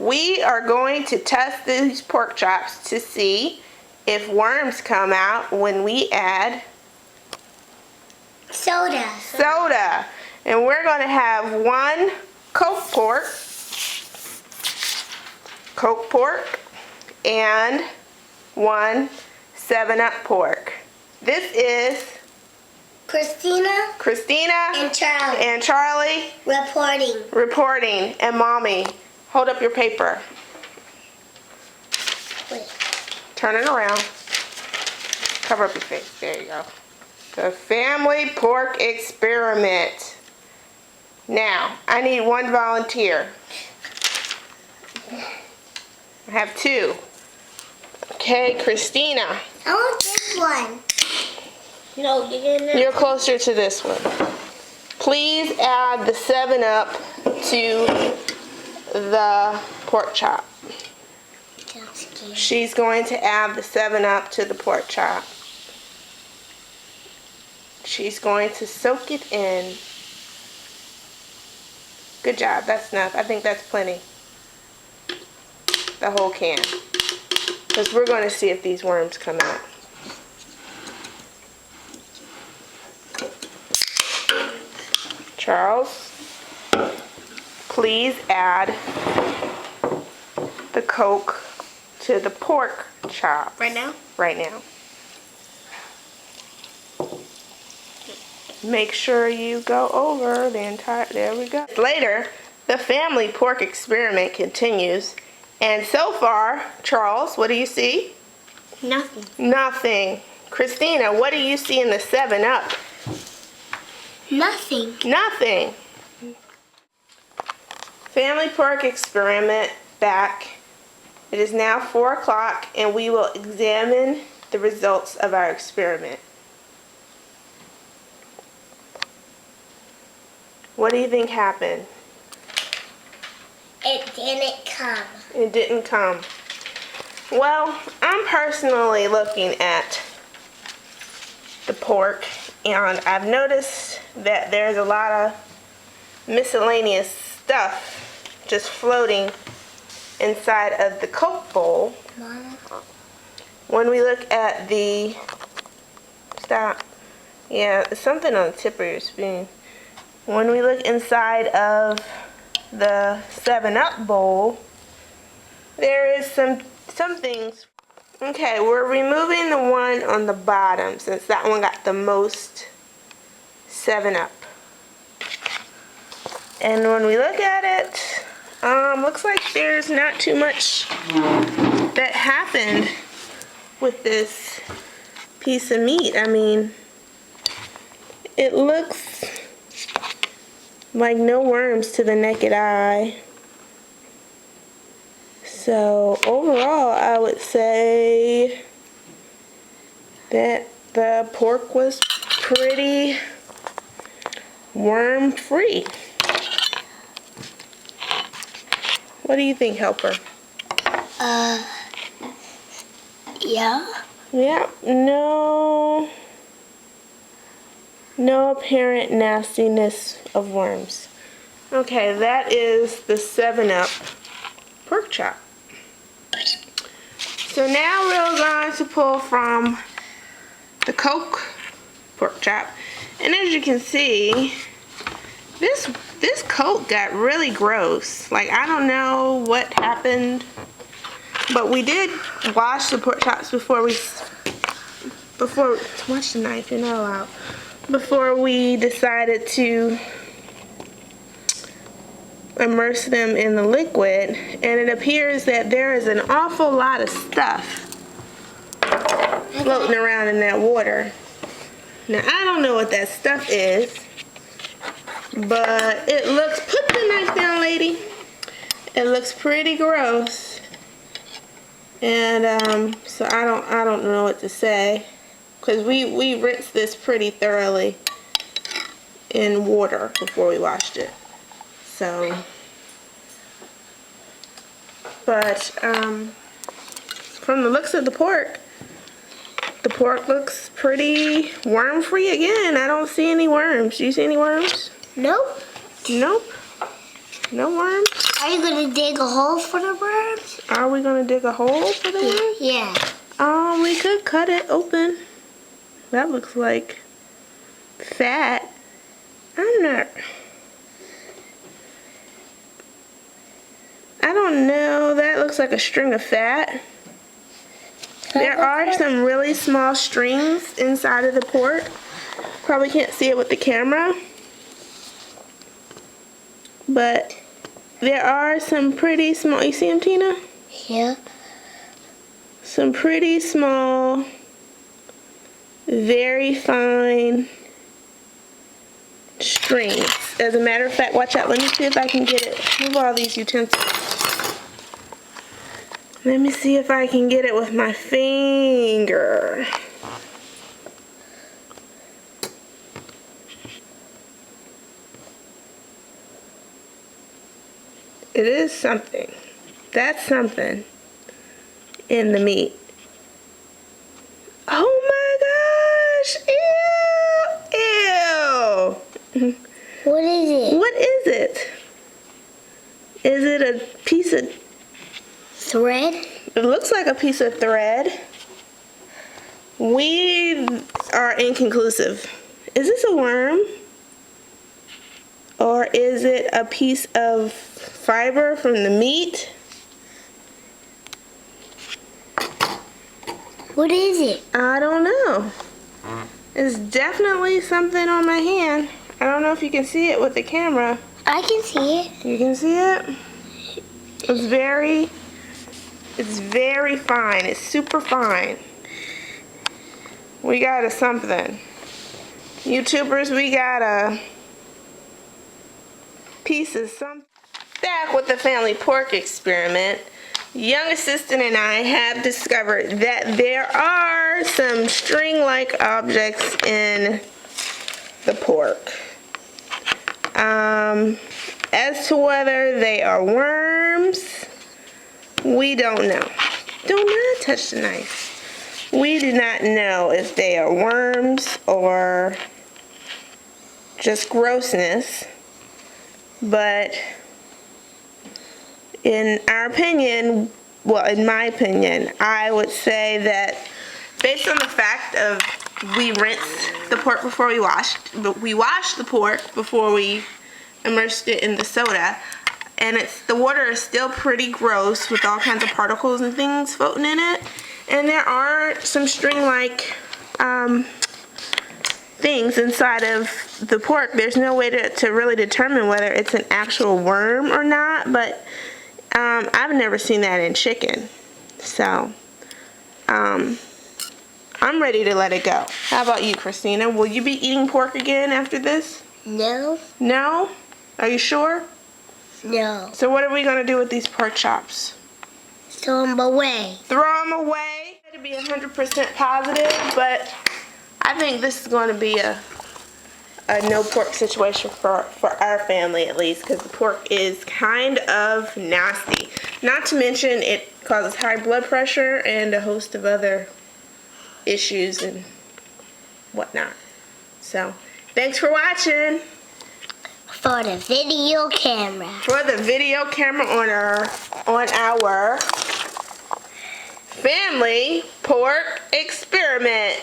we are going to test these pork chops to see if worms come out when we add soda. And we're going to have 1 Coke pork, and 1 7-Up pork. This is Christina and Charlie reporting. And Mommy, hold up your paper. Wait. Turn it around. Cover up your face. There you go. The family pork experiment. Now, I need 1 volunteer. I have 2. Okay, Christina. I want this one. No, you're closer to this one. Please add the 7-Up to the pork chop. She's going to add the 7-Up to the pork chop. She's going to soak it in. Good job. That's enough. I think that's plenty. The whole can. Because we're going to see if these worms come out. Charles, please add the Coke to the pork chop. Right now? Right now. Make sure you go over the entire, there we go. Later, the family pork experiment continues. And so far, Charles, what do you see? Nothing. Nothing. Christina, what do you see in the 7-Up? Nothing. Nothing. Family pork experiment back. It is now 4 o'clock and we will examine the results of our experiment. What do you think happened? It didn't come. It didn't come. Well, I'm personally looking at the pork and I've noticed that there's a lot of miscellaneous stuff just floating inside of the Coke bowl. Mama. When we look at the, stop, yeah, something on the tip of your spoon. When we look inside of the 7-Up bowl, there is some things. Okay, we're removing the one on the bottom since that one got the most 7-Up. And when we look at it, looks like there's not too much that happened with this piece of meat. I mean, it looks like no worms to the naked eye. So overall, I would say that the pork was pretty worm-free. What do you think, Helper? Yeah. Yeah, no apparent nastiness of worms. Okay, that is the 7-Up pork chop. So now we're going to pull from the Coke pork chop. And as you can see, this Coke got really gross. Like, I don't know what happened, but we did wash the pork chops before watch the knife, you're not allowed. Before we decided to immerse them in the liquid, and it appears that there is an awful lot of stuff floating around in that water. Now, I don't know what that stuff is, but it looks, put the knife down, lady. It looks pretty gross. And so I don't know what to say, because we rinsed this pretty thoroughly in water before we washed it. So, but from the looks of the pork looks pretty worm-free again. I don't see any worms. Do you see any worms? Nope. Nope. No worms? I Are you gonna dig a hole for the worms? Are we gonna dig a hole for the worms? Yeah. We could cut it open. That looks like fat. I don't know. That looks like a string of fat. There are some really small strings inside of the pork. Probably can't see it with the camera. But there are some pretty small, you see them, Tina? Yeah. Some pretty small, very fine strings. As a matter of fact, watch out. Let me see if I can get it. Move all these utensils. Let me see if I can get it with my finger. It is something. That's something in the meat. Oh my gosh! Ew! Ew! What is it? What is it? Is it a piece of Thread? It looks like a piece of thread. We are inconclusive. Is this a worm? Or is it a piece of fiber from the meat? What is it? I don't know. It's definitely something on my hand. I don't know if you can see it with the camera. I can see it. You can see it? It's very fine. It's super fine. We got a something. YouTubers, we got a piece of something. Back with the family pork experiment. Young assistant and I have discovered that there are some string-like objects in the pork. As to whether they are worms, we don't know. Do not touch the knife. We do not know if they are worms or just grossness, but in our opinion, well, in my opinion, I would say that based on the fact of we rinsed the pork before we washed the pork before we immersed it in the soda, and the water is still pretty gross with all kinds of particles and things floating in it, and there are some string-like things inside of the pork. There's no way to really determine whether it's an actual worm or not, but I've never seen that in chicken, so I'm ready to let it go. How about you, Christina? Will you be eating pork again after this? No. No? Are you sure? No. So what are we going to do with these pork chops? Throw them away. Throw them away? To be 100% positive, but I think this is going to be a no pork situation for our family at least, because the pork is kind of nasty. Not to mention it causes high blood pressure and a host of other issues and whatnot. So, thanks for watching. For the video camera. For the video camera on our family pork experiment.